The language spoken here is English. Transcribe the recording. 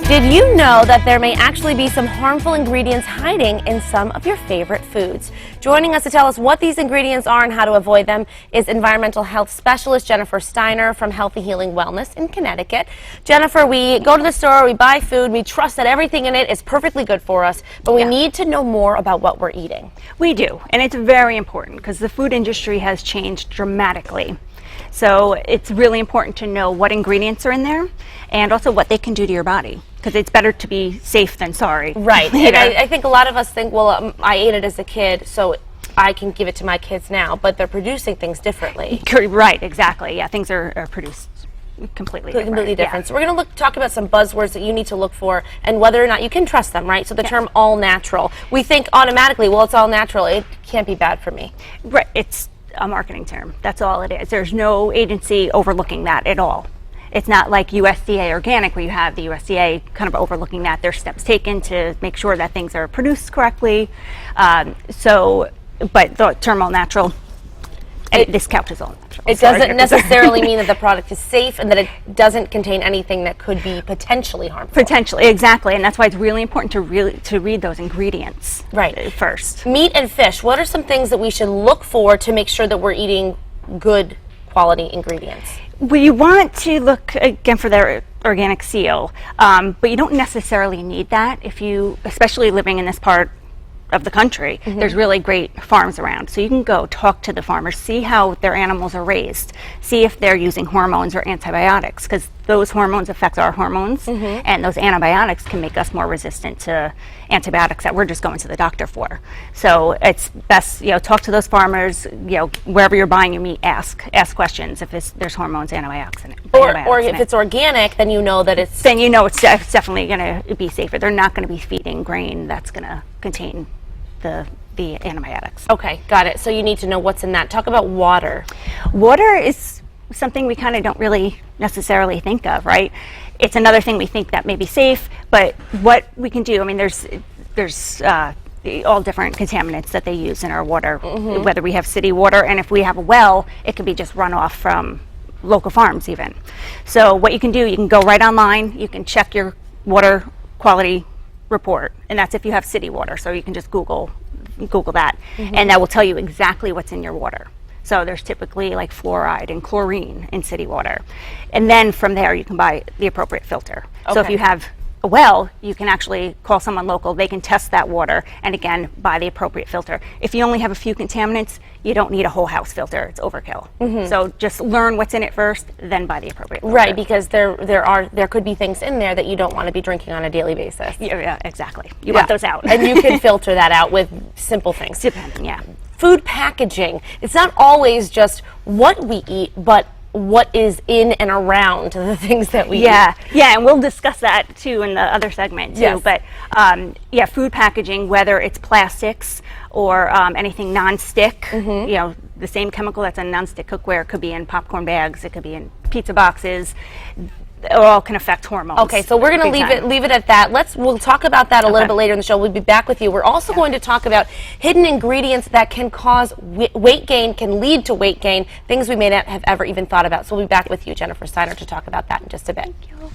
Did you know that there may actually be some harmful ingredients hiding in some of your favorite foods? Joining us to tell us what these ingredients are and how to avoid them is environmental health specialist Jennifer Steiner from Healthy Healing Wellness in Connecticut. Jennifer, we go to the store, we buy food, we trust that everything in it is perfectly good for us, but we need to know more about what we're eating. We do, and it's very important because the food industry has changed dramatically. So it's really important to know what ingredients are in there and also what they can do to your body, because it's better to be safe than sorry. Right, and I think a lot of us think, well, I ate it as a kid, so I can give it to my kids now, but they're producing things differently. Right, exactly. Yeah, things are produced completely different. Yeah. So we're going to talk about some buzzwords that you need to look for and whether or not you can trust them, right? So the term all natural. We think automatically, well, it's all natural. It can't be bad for me. Right, it's a marketing term. That's all it is. There's no agency overlooking that at all. It's not like USDA organic where you have the USDA kind of overlooking that. There's steps taken to make sure that things are produced correctly. But the term all natural, this couch is all natural. It doesn't necessarily mean that the product is safe and that it doesn't contain anything that could be potentially harmful. Potentially, exactly, and that's why it's really important to read those ingredients first. Meat and fish, what are some things that we should look for to make sure that we're eating good quality ingredients? We want to look again for their organic seal, but you don't necessarily need that if you, especially living in this part of the country. There's really great farms around, so you can go talk to the farmers, see how their animals are raised, see if they're using hormones or antibiotics, because those hormones affect our hormones, and those antibiotics can make us more resistant to antibiotics that we're just going to the doctor for. So it's best, talk to those farmers, wherever you're buying your meat, ask questions if there's hormones, antibiotics in it. Or if it's organic, then you know that it's... Then you know it's definitely going to be safer. They're not going to be feeding grain that's going to contain the antibiotics. Okay, got it. So you need to know what's in that. Talk about water. Water is something we kind of don't really necessarily think of, right? It's another thing we think that may be safe, but what we can do, I mean, there's all different contaminants that they use in our water, whether we have city water, and if we have a well, it could be just runoff from local farms even. So what you can do, you can go right online, you can check your water quality report, and that's if you have city water, so you can just Google that, and that will tell you exactly what's in your water. So there's typically like fluoride and chlorine in city water, and then from there you can buy the appropriate filter. So if you have a well, you can actually call someone local, they can test that water, and again buy the appropriate filter. If you only have a few contaminants, you don't need a whole house filter, it's overkill. So just learn what's in it first, then buy the appropriate filter. Right, because there could be things in there that you don't want to be drinking on a daily basis. Yeah, exactly. You want those out. And you can filter that out with simple things. Yeah. Food packaging. It's not always just what we eat, but what is in and around the things that we eat. Yeah, and we'll discuss that too in the other segment too. Yes. But food packaging, whether it's plastics or anything non-stick, the same chemical that's in non-stick cookware, it could be in popcorn bags, it could be in pizza boxes. It all can affect hormones. Okay, so we're going to leave it at that. We'll talk about that a little bit later in the show. We'll be back with you. We're also going to talk about hidden ingredients that can cause weight gain, can lead to weight gain, things we may not have ever even thought about. So we'll be back with you, Jennifer Steiner, to talk about that in just a bit. Thank you.